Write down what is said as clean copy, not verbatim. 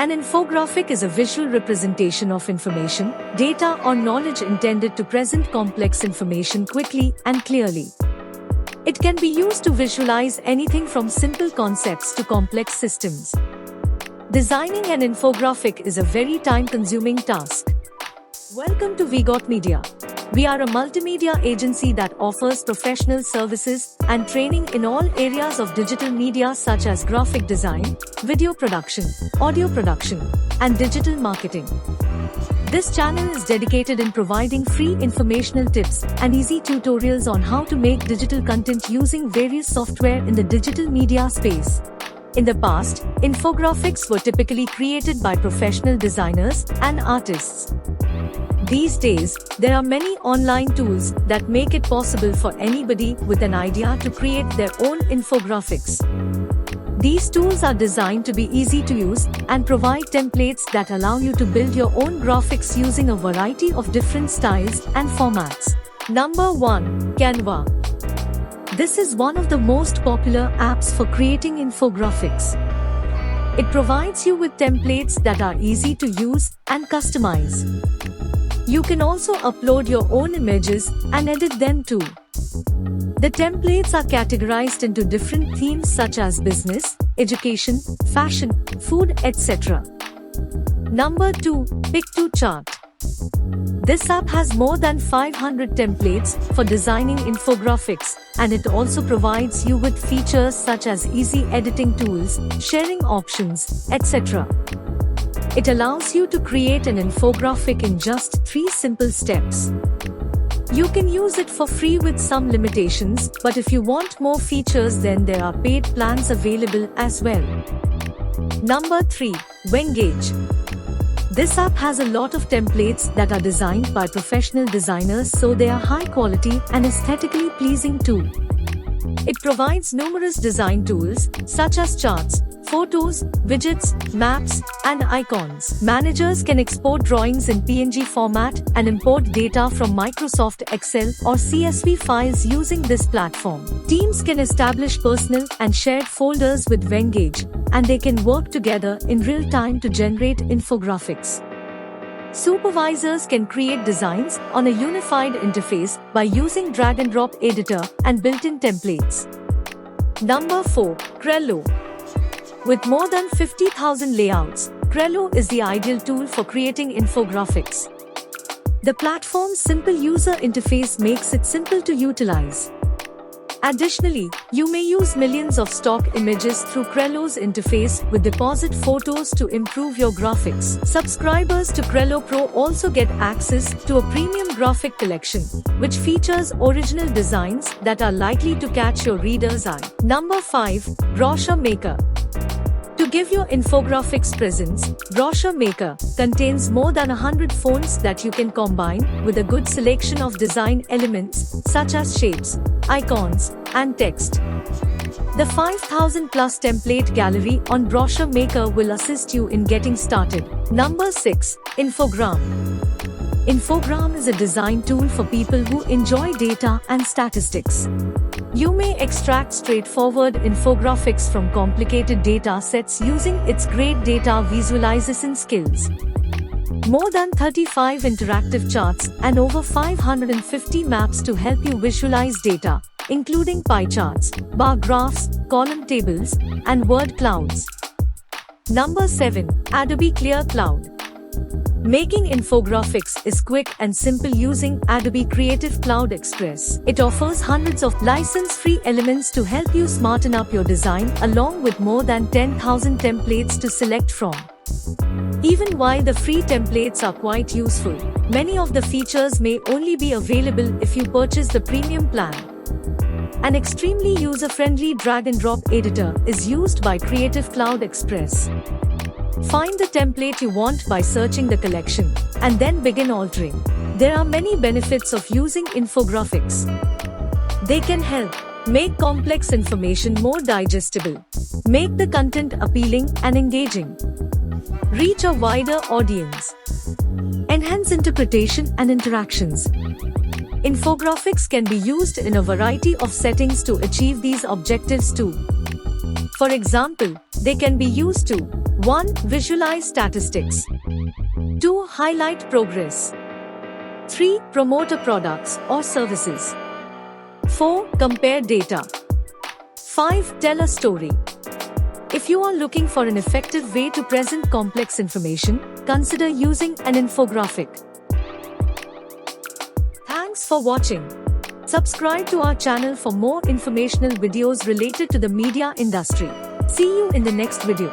An infographic is a visual representation of information, data, or knowledge intended to present complex information quickly and clearly. It can be used to visualize anything from simple concepts to complex systems. Designing an infographic is a very time-consuming task. Welcome to WeGotMedia. We are a multimedia agency that offers professional services and training in all areas of digital media such as graphic design, video production, audio production, and digital marketing. This channel is dedicated in providing free informational tips and easy tutorials on how to make digital content using various software in the digital media space. In the past, infographics were typically created by professional designers and artists. These days, there are many online tools that make it possible for anybody with an idea to create their own infographics. These tools are designed to be easy to use and provide templates that allow you to build your own graphics using a variety of different styles and formats. Number 1. Canva. This is one of the most popular apps for creating infographics. It provides you with templates that are easy to use and customize. You can also upload your own images and edit them too. The templates are categorized into different themes such as business, education, fashion, food, etc. Number 2. Pick-to-Chart. This app has more than 500 templates for designing infographics, and it also provides you with features such as easy editing tools, sharing options, etc. It allows you to create an infographic in just 3 simple steps. You can use it for free with some limitations, but if you want more features, then there are paid plans available as well. Number 3. Wengage. This app has a lot of templates that are designed by professional designers, so they are high quality and aesthetically pleasing too. It provides numerous design tools such as charts, photos, widgets, maps, and icons. Managers can export drawings in PNG format and import data from Microsoft Excel or CSV files using this platform. Teams can establish personal and shared folders with Wengage, and they can work together in real time to generate infographics. Supervisors can create designs on a unified interface by using drag-and-drop editor and built-in templates. Number 4. Trello. With more than 50,000 layouts, Trello is the ideal tool for creating infographics. The platform's simple user interface makes it simple to utilize. Additionally, you may use millions of stock images through Trello's interface with deposit photos to improve your graphics. Subscribers to Trello Pro also get access to a premium graphic collection, which features original designs that are likely to catch your reader's eye. Number 5. Brochure Maker. To give your infographics presence, Brochure Maker contains more than 100 fonts that you can combine with a good selection of design elements such as shapes, icons, and text. The 5,000 plus template gallery on Brochure Maker will assist you in getting started. Number 6. Infogram. Infogram is a design tool for people who enjoy data and statistics. You may extract straightforward infographics from complicated data sets using its great data visualization skills. More than 35 interactive charts and over 550 maps to help you visualize data, including pie charts, bar graphs, column tables, and word clouds. Number 7. Adobe Clear Cloud. Making infographics is quick and simple using Adobe Creative Cloud Express. It offers hundreds of license-free elements to help you smarten up your design, along with more than 10,000 templates to select from. Even while the free templates are quite useful, many of the features may only be available if you purchase the premium plan. An extremely user-friendly drag-and-drop editor is used by Creative Cloud Express. Find the template you want by searching the collection, and then begin altering. There are many benefits of using infographics. They can help make complex information more digestible, make the content appealing and engaging, reach a wider audience, enhance interpretation and interactions. Infographics can be used in a variety of settings to achieve these objectives too. For example, they can be used to 1. Visualize statistics. 2. Highlight progress. 3. Promote a products or services. 4. Compare data. 5. Tell a story. If you are looking for an effective way to present complex information, consider using an infographic. Thanks for watching. Subscribe to our channel for more informational videos related to the media industry. See you in the next video.